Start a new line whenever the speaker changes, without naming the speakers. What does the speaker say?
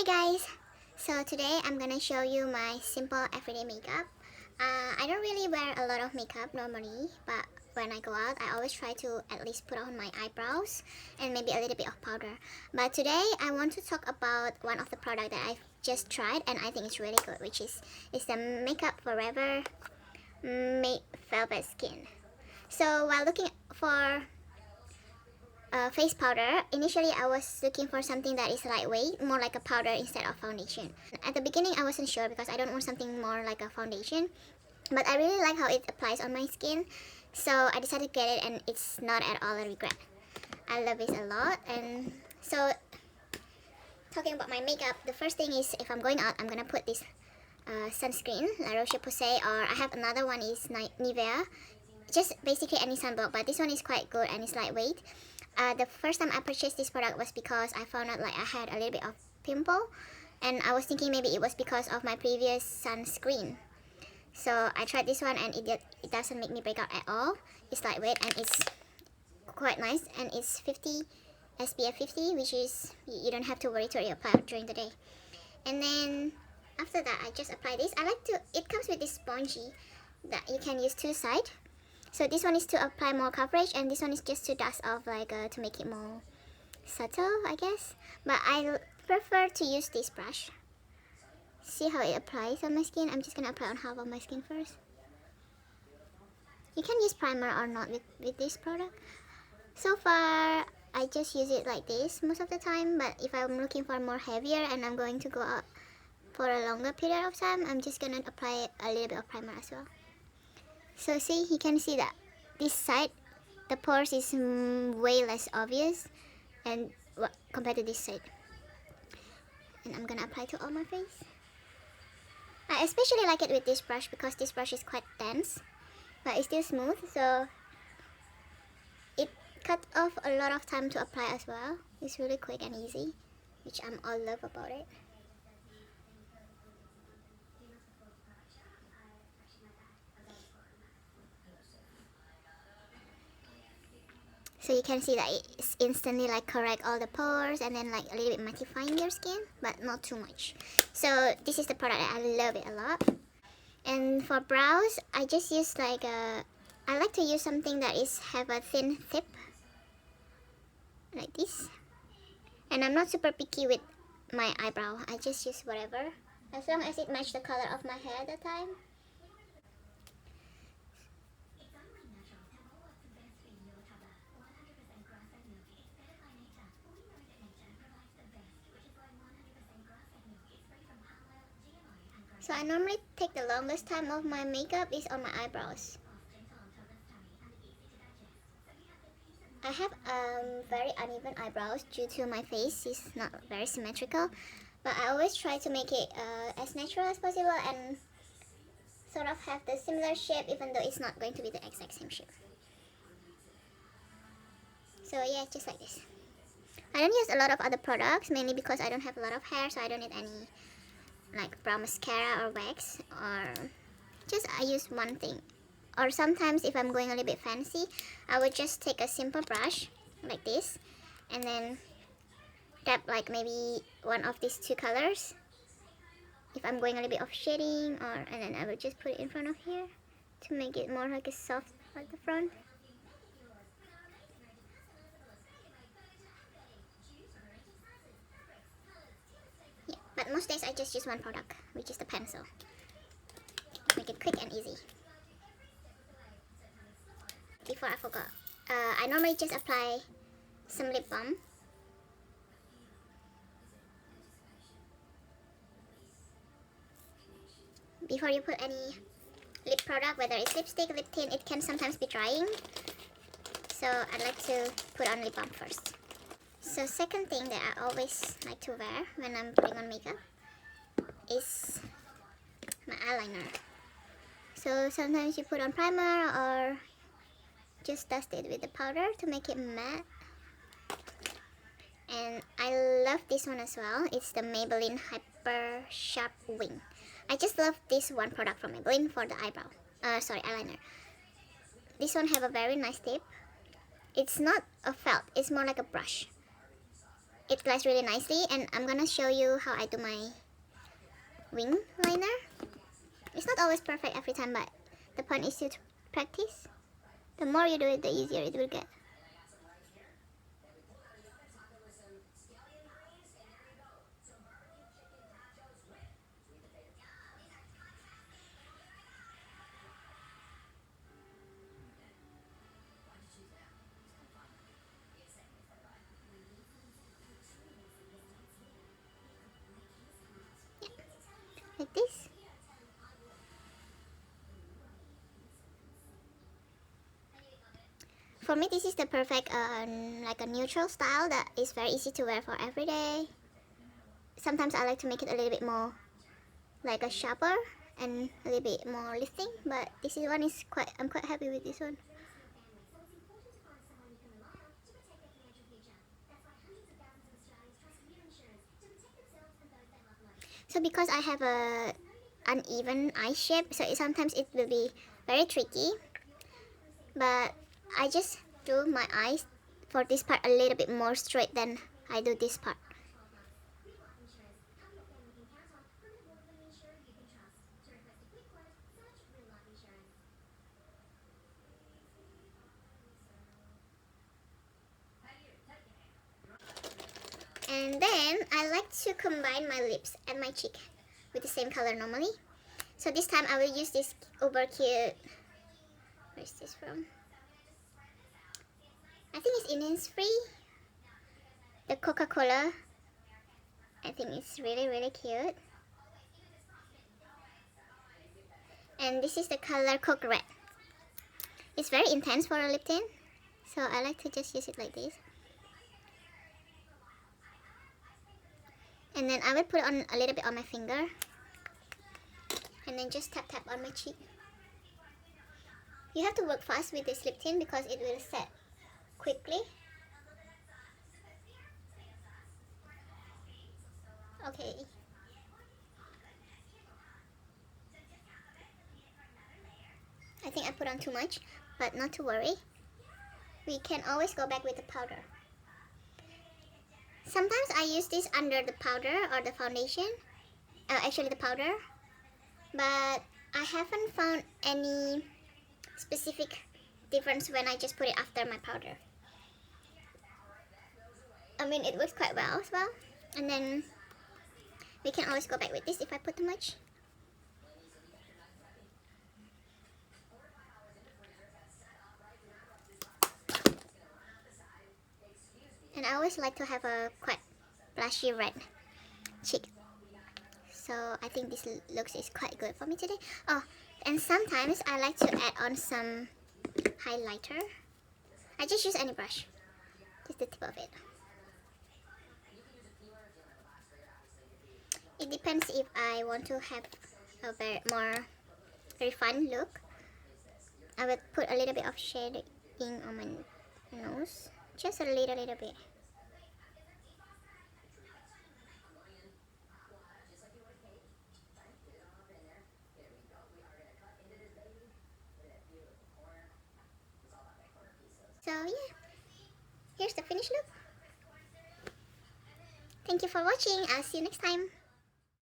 guys! So today I'm gonna show you my simple everyday makeup. I don't really wear a lot of makeup normally, but when I go out I always try to at least put on my eyebrows and maybe a little bit of powder. But today I want to talk about one of the products that I've just tried and I think it's really good, which is the Makeup Forever Matte Velvet Skin. So while looking for face powder, initially I was looking for something that is lightweight, more like a powder instead of foundation. At the beginning I wasn't sure because I don't want something more like a foundation, but I really like how it applies on my skin, so I decided to get it and it's not at all a regret. I love it a lot. And so talking about my makeup, the first thing is if I'm going out I'm gonna put this sunscreen, La Roche-Posay, or I have another one is Nivea, just basically any sunblock, but this one is quite good and it's lightweight. The first time I purchased this product was because I found out like I had a little bit of pimple and I was thinking maybe it was because of my previous sunscreen. So I tried this one and it doesn't make me break out at all. It's lightweight and it's quite nice, and it's 50 SPF 50, which is you don't have to worry to apply it during the day. And then after that I just apply this. It comes with this spongy that you can use two sides. So this one is to apply more coverage and this one is just to dust off, like to make it more subtle, I guess. But I prefer to use this brush. See how it applies on my skin? I'm just gonna apply on half of my skin first. You can use primer or not with this product. So far I just use it like this most of the time, but if I'm looking for more heavier and I'm going to go out for a longer period of time, I'm just gonna apply a little bit of primer as well. So see, you can see that this side, the pores is way less obvious and compared to this side. And I'm gonna apply to all my face. I especially like it with this brush because this brush is quite dense, but it's still smooth, so it cut off a lot of time to apply as well. It's really quick and easy, which I'm all love about it. So you can see that it's instantly like correct all the pores and then like a little bit mattifying your skin, but not too much. So this is the product that I love it a lot. And for brows, I just use like I like to use something that have a thin tip, like this. And I'm not super picky with my eyebrow. I just use whatever, as long as it matches the color of my hair at the time. So I normally take the longest time of my makeup is on my eyebrows. I have very uneven eyebrows due to my face is not very symmetrical, but I always try to make it as natural as possible and sort of have the similar shape, even though it's not going to be the exact same shape. So yeah, just like this. I don't use a lot of other products, mainly because I don't have a lot of hair, so I don't need any like brow mascara or wax, or just I use one thing. Or sometimes if I'm going a little bit fancy, I would just take a simple brush like this and then tap like maybe one of these two colors if I'm going a little bit of shading, and then I would just put it in front of here to make it more like a soft at the front. Yeah, but most days I just use one product, which is the pencil. Make it quick and easy. Before I forgot, I normally just apply some lip balm. Before you put any lip product, whether it's lipstick, lip tint, it can sometimes be drying. So I like to put on lip balm first. So second thing that I always like to wear when I'm putting on makeup is my eyeliner. So sometimes you put on primer or just dust it with the powder to make it matte. And I love this one as well. It's the Maybelline Hyper Sharp Wing. I just love this one product from Maybelline for the eyeliner. This one have a very nice tip. It's not a felt, it's more like a brush. it glides really nicely. And I'm gonna show you how I do my wing liner. It's not always perfect every time, but the point is to practice. The more you do it, the easier it will get. Like this. For me, this is the perfect like a neutral style that is very easy to wear for every day. Sometimes I like to make it a little bit more like a sharper and a little bit more lifting, but this is one is quite, I'm quite happy with this one. So because I have a uneven eye shape, so sometimes it will be very tricky, but I just do my eyes for this part a little bit more straight than I do this part. And then I like to combine my lips and my cheek with the same color normally. So this time I will use this uber cute, where's this from? I think it's Innisfree. The Coca-Cola. I think it's really cute. And this is the color Coke Red. It's very intense for a lip tint, so I like to just use it like this. And then I will put it on a little bit on my finger. And then just tap on my cheek. You have to work fast with this lip tint because it will set quickly. Okay. I think I put on too much, but not to worry. We can always go back with the powder. Sometimes I use this under the powder or the foundation. Actually the powder. But I haven't found any specific difference when I just put it after my powder. I mean, it works quite well as well. And then we can always go back with this if I put too much. And I always like to have a quite blushy red cheek. So I think this looks is quite good for me today. Oh, and sometimes I like to add on some highlighter. I just use any brush, just the tip of it. It depends if I want to have a very fun look. I will put a little bit of shading on my nose, just a little bit. So yeah, here's the finished look. Thank you for watching. I'll see you next time.